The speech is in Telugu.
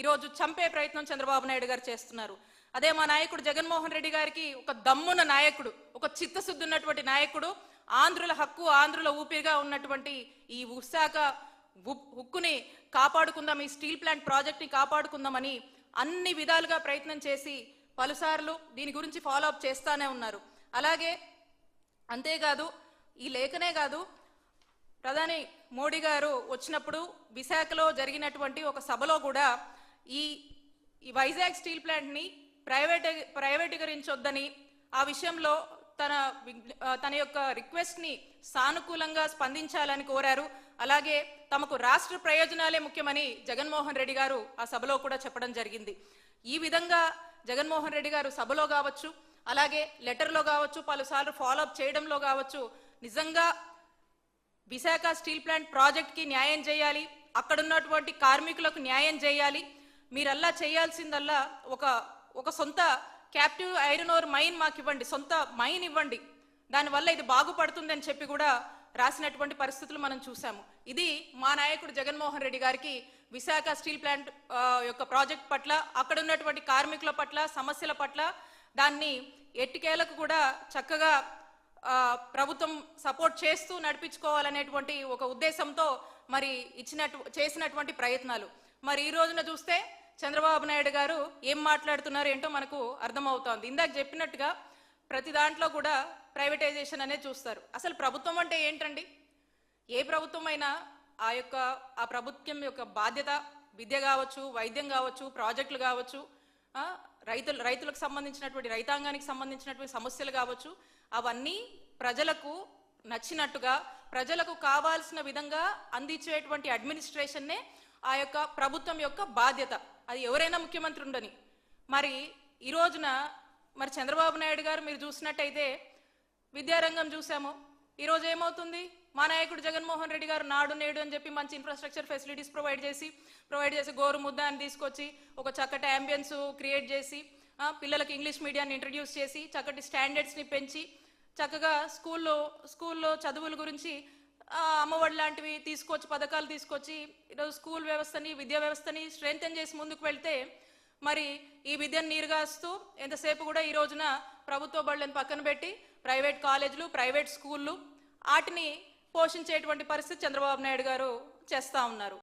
ఈరోజు చంపే ప్రయత్నం చంద్రబాబు నాయుడు గారు చేస్తున్నారు. అదే మా నాయకుడు జగన్మోహన్ రెడ్డి గారికి ఒక దమ్మున నాయకుడు, ఒక చిత్తశుద్ధి ఉన్నటువంటి నాయకుడు, ఆంధ్రుల హక్కు, ఆంధ్రుల ఊపిరిగా ఉన్నటువంటి ఈ విశాఖ ఉక్కుని కాపాడుకుందాం, ఈ స్టీల్ ప్లాంట్ ప్రాజెక్ట్ని కాపాడుకుందామని అన్ని విధాలుగా ప్రయత్నం చేసి పలుసార్లు దీని గురించి ఫాలో అప్ చేస్తానే ఉన్నారు. అలాగే అంతేకాదు, ఈ లేఖనే కాదు, ప్రధాని మోడీ గారు వచ్చినప్పుడు విశాఖలో జరిగినటువంటి ఒక సభలో కూడా ఈ వైజాగ్ స్టీల్ ప్లాంట్ని ప్రైవేటీకరించొద్దని, ఆ విషయంలో తన యొక్క రిక్వెస్ట్ని సానుకూలంగా స్పందించాలని కోరారు. అలాగే తమకు రాష్ట్ర ప్రయోజనాలే ముఖ్యమని జగన్మోహన్ రెడ్డి గారు ఆ సభలో కూడా చెప్పడం జరిగింది. ఈ విధంగా జగన్మోహన్ రెడ్డి గారు సభలో కావచ్చు, అలాగే లెటర్లో కావచ్చు, పలుసార్లు ఫాలోఅప్ చేయడంలో కావచ్చు, నిజంగా విశాఖ స్టీల్ ప్లాంట్ ప్రాజెక్ట్కి న్యాయం చేయాలి, అక్కడున్నటువంటి కార్మికులకు న్యాయం చేయాలి, మీరల్లా చేయాల్సిందల్లా ఒక సొంత క్యాప్టివ్ ఐరన్ ఓర్ మైన్ మాకు ఇవ్వండి, సొంత మైన్ ఇవ్వండి, దానివల్ల ఇది బాగుపడుతుంది అని చెప్పి కూడా రాసినటువంటి పరిస్థితులు మనం చూసాము. ఇది మా నాయకుడు జగన్మోహన్ రెడ్డి గారికి విశాఖ స్టీల్ ప్లాంట్ యొక్క ప్రాజెక్ట్ పట్ల, అక్కడ ఉన్నటువంటి కార్మికుల పట్ల, సమస్యల పట్ల దాన్ని ఎట్టికేలకు కూడా చక్కగా ప్రభుత్వం సపోర్ట్ చేస్తూ నడిపించుకోవాలనేటువంటి ఒక ఉద్దేశంతో మరి చేసినటువంటి ప్రయత్నాలు. మరి ఈ రోజున చూస్తే చంద్రబాబు నాయుడు గారు ఏం మాట్లాడుతున్నారు ఏంటో మనకు అర్థమవుతోంది. ఇందాక చెప్పినట్టుగా ప్రతి దాంట్లో కూడా ప్రైవేటైజేషన్ అనేది చూస్తారు. అసలు ప్రభుత్వం అంటే ఏంటండి? ఏ ప్రభుత్వం అయినా ఆ ప్రభుత్వం యొక్క బాధ్యత విద్య కావచ్చు, వైద్యం కావచ్చు, ప్రాజెక్టులు కావచ్చు, రైతులకు సంబంధించినటువంటి, రైతాంగానికి సంబంధించినటువంటి సమస్యలు కావచ్చు, అవన్నీ ప్రజలకు నచ్చినట్టుగా, ప్రజలకు కావాల్సిన విధంగా అందించేటువంటి అడ్మినిస్ట్రేషన్నే ఆ యొక్క ప్రభుత్వం యొక్క బాధ్యత. అది ఎవరైనా ముఖ్యమంత్రి ఉండని. మరి ఈ రోజున మరి చంద్రబాబు నాయుడు గారు మీరు చూసినట్టయితే విద్యారంగం చూసాము. ఈరోజు ఏమవుతుంది? మా నాయకుడు జగన్మోహన్ రెడ్డి గారు నాడు నేడు అని చెప్పి మంచి ఇన్ఫ్రాస్ట్రక్చర్ ఫెసిలిటీస్ ప్రొవైడ్ చేసి గోరు ముద్ద అని తీసుకొచ్చి ఒక చక్కటి అంబియన్స్ క్రియేట్ చేసి పిల్లలకి ఇంగ్లీష్ మీడియాన్ని ఇంట్రడ్యూస్ చేసి చక్కటి స్టాండర్డ్స్ని పెంచి చక్కగా స్కూల్లో చదువుల గురించి అమ్మఒడి లాంటివి తీసుకొచ్చి, పథకాలు తీసుకొచ్చి ఈరోజు స్కూల్ వ్యవస్థని, విద్యా వ్యవస్థని స్ట్రెంథెన్ చేసి ముందుకు వెళ్తే మరి ఈ విద్యను నీరుగాస్తూ ఎంతసేపు కూడా ఈ రోజున ప్రభుత్వ బడులను పక్కన పెట్టి ప్రైవేట్ కాలేజీలు, ప్రైవేట్ స్కూళ్ళు వాటిని పోషించేటువంటి పరిస్థితి చంద్రబాబు నాయుడు గారు చేస్తూ ఉన్నారు.